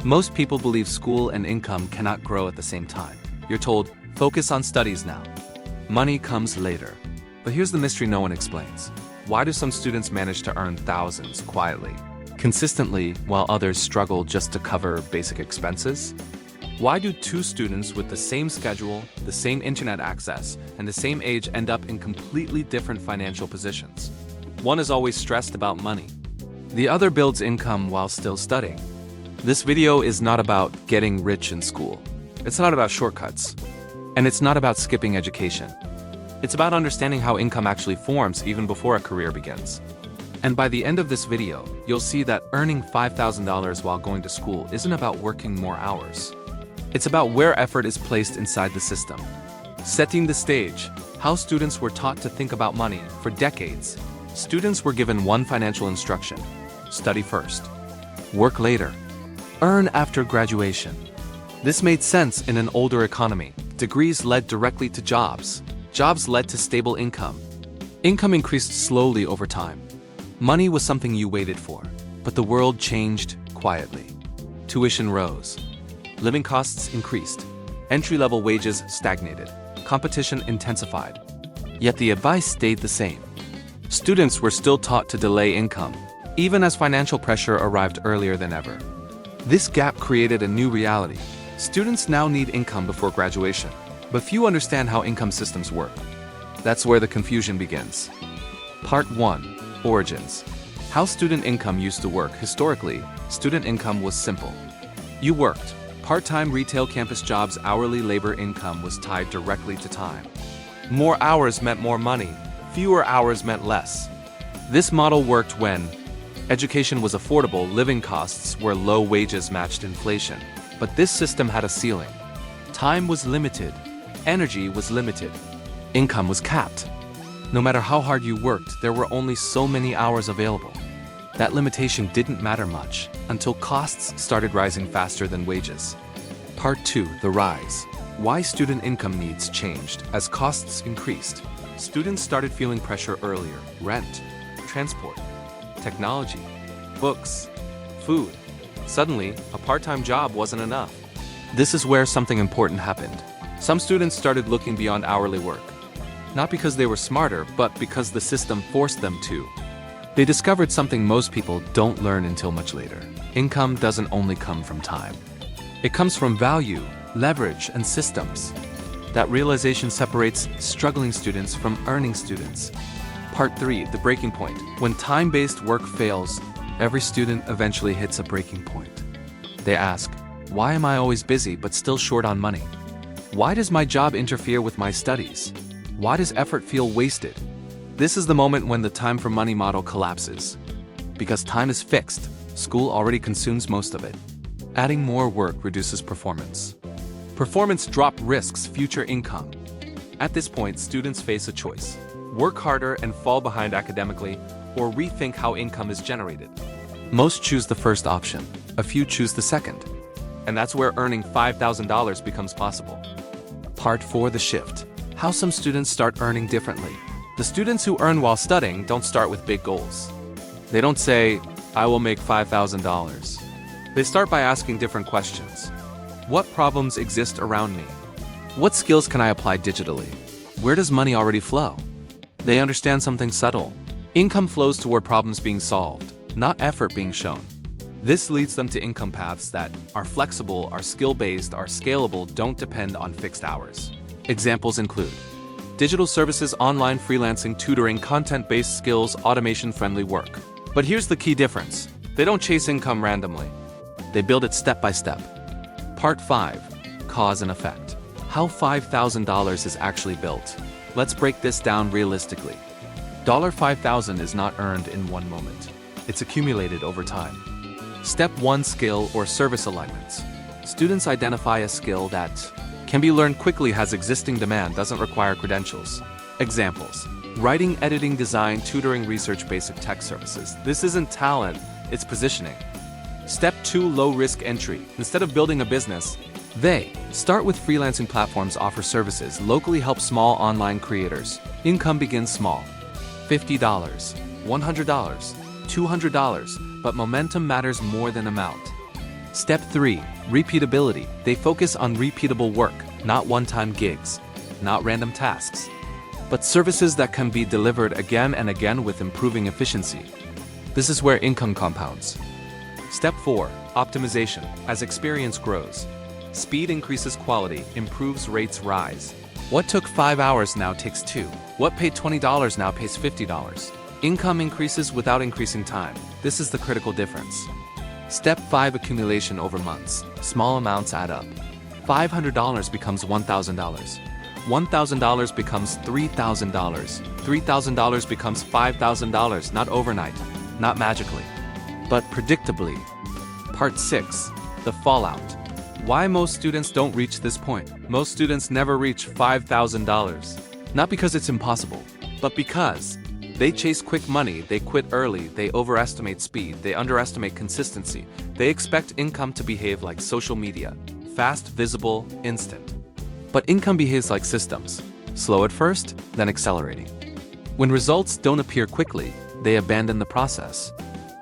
Most people believe school and income cannot grow at the same time. You're told, focus on studies now. Money comes later. But here's the mystery no one explains. Why do some students manage to earn thousands quietly, consistently, while others struggle just to cover basic expenses? Why do two students with the same schedule, the same internet access, and the same age end up in completely different financial positions? One is always stressed about money. The other builds income while still studying. This video is not about getting rich in school. It's not about shortcuts. And it's not about skipping education. It's about understanding how income actually forms even before a career begins. And by the end of this video, you'll see that earning $5,000 while going to school isn't about working more hours. It's about where effort is placed inside the system. Setting the stage, how students were taught to think about money for decades. Students were given one financial instruction: study first, work later, earn after graduation. This made sense in an older economy. Degrees led directly to jobs. Jobs led to stable income. Income increased slowly over time. Money was something you waited for, but the world changed quietly. Tuition rose. Living costs increased. Entry-level wages stagnated. Competition intensified. Yet the advice stayed the same. Students were still taught to delay income, even as financial pressure arrived earlier than ever. This gap created a new reality. Students now need income before graduation, but few understand how income systems work. That's where the confusion begins. Part 1. Origins. How student income used to work. Historically, student income was simple. You worked. Part-time retail campus jobs, hourly labor income was tied directly to time. More hours meant more money. Fewer hours meant less. This model worked when education was affordable, living costs were low, wages matched inflation. But this system had a ceiling. Time was limited. Energy was limited. Income was capped. No matter how hard you worked, there were only so many hours available. That limitation didn't matter much until costs started rising faster than wages. Part 2. The rise. Why student income needs changed. As costs increased, students started feeling pressure earlier. Rent, transport, technology, books, food. Suddenly, a part-time job wasn't enough. This is where something important happened. Some students started looking beyond hourly work. Not because they were smarter, but because the system forced them to. They discovered something most people don't learn until much later. Income doesn't only come from time. It comes from value, leverage, and systems. That realization separates struggling students from earning students. Part 3. The breaking point. When time-based work fails, every student eventually hits a breaking point. They ask, why am I always busy but still short on money? Why does my job interfere with my studies? Why does effort feel wasted? This is the moment when the time for money model collapses. Because time is fixed, school already consumes most of it. Adding more work reduces performance. Performance drop risks future income. At this point, students face a choice: work harder and fall behind academically, or rethink how income is generated. Most choose the first option. A few choose the second. And that's where earning $5,000 becomes possible. Part 4. The shift. How some students start earning differently. The students who earn while studying don't start with big goals. They don't say, I will make $5,000. They start by asking different questions. What problems exist around me? What skills can I apply digitally? Where does money already flow? They understand something subtle. Income flows toward problems being solved, not effort being shown. This leads them to income paths that are flexible, are skill-based, are scalable, don't depend on fixed hours. Examples include digital services, online freelancing, tutoring, content-based skills, automation-friendly work. But here's the key difference. They don't chase income randomly. They build it step by step. Part 5. Cause and effect. How $5,000 is actually built. Let's break this down realistically. $5,000 is not earned in one moment. It's accumulated over time. Step 1. Skill or service alignments. Students identify a skill that can be learned quickly, has existing demand, doesn't require credentials. Examples: writing, editing, design, tutoring, research, basic tech services. This isn't talent, it's positioning. Step 2. Low-risk entry. Instead of building a business, they start with freelancing platforms, offer services, locally help small online creators. Income begins small. $50, $100, $200, but momentum matters more than amount. Step 3. Repeatability. They focus on repeatable work, not one-time gigs, not random tasks, but services that can be delivered again and again with improving efficiency. This is where income compounds. Step 4. Optimization. As experience grows, speed increases quality, improves rates rise. What took 5 hours now takes 2. What paid $20 now pays $50. Income increases without increasing time. This is the critical difference. Step 5. Accumulation over months. Small amounts add up. $500 becomes $1,000. $1,000 becomes $3,000. $3,000 becomes $5,000, not overnight, not magically, but predictably. Part 6. The fallout. Why most students don't reach this point. Most students never reach $5,000. Not because it's impossible, but because they chase quick money, they quit early, they overestimate speed, they underestimate consistency. They expect income to behave like social media. Fast, visible, instant. But income behaves like systems. Slow at first, then accelerating. When results don't appear quickly, they abandon the process.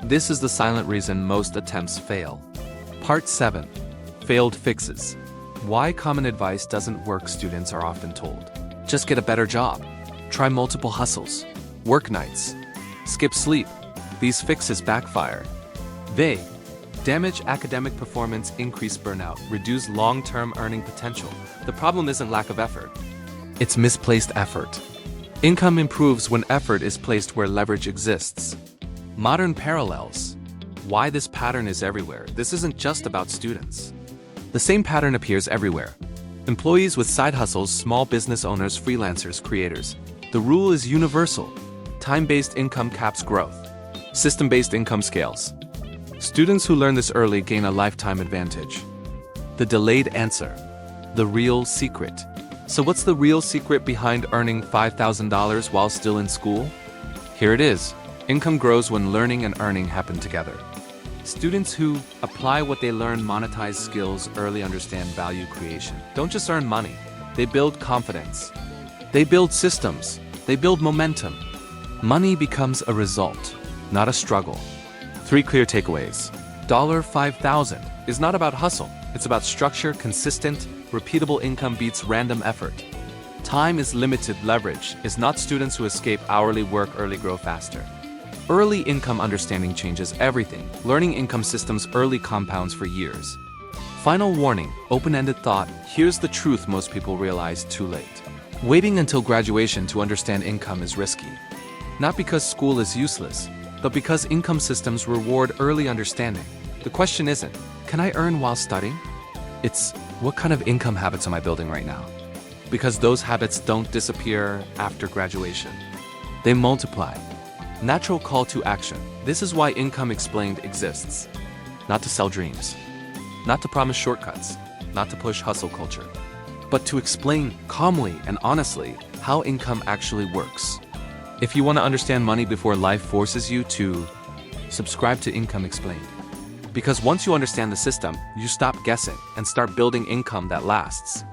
This is the silent reason most attempts fail. Part 7. Failed fixes. Why common advice doesn't work, students are often told. Just get a better job. Try multiple hustles. Work nights. Skip sleep. These fixes backfire. They damage academic performance, increase burnout, reduce long-term earning potential. The problem isn't lack of effort. It's misplaced effort. Income improves when effort is placed where leverage exists. Modern parallels. Why this pattern is everywhere. This isn't just about students. The same pattern appears everywhere. Employees with side hustles, small business owners, freelancers, creators. The rule is universal. Time-based income caps growth. System-based income scales. Students who learn this early gain a lifetime advantage. The delayed answer. The real secret. So what's the real secret behind earning $5,000 while still in school? Here it is. Income grows when learning and earning happen together. Students who apply what they learn, monetize skills early, understand value creation. Don't just earn money. They build confidence. They build systems. They build momentum. Money becomes a result, not a struggle. 3 clear takeaways. $5,000 is not about hustle. It's about structure, consistent, repeatable income beats random effort. Time is limited. Leverage is not students who escape hourly work early grow faster. Early income understanding changes everything. Learning income systems early compounds for years. Final warning, open-ended thought. Here's the truth most people realize too late. Waiting until graduation to understand income is risky. Not because school is useless, but because income systems reward early understanding. The question isn't, can I earn while studying? It's, what kind of income habits am I building right now? Because those habits don't disappear after graduation. They multiply. Natural call to action. This is why Income Explained exists. Not to sell dreams. Not to promise shortcuts. Not to push hustle culture. But to explain calmly and honestly how income actually works. If you want to understand money before life forces you to, subscribe to Income Explained. Because once you understand the system, you stop guessing and start building income that lasts.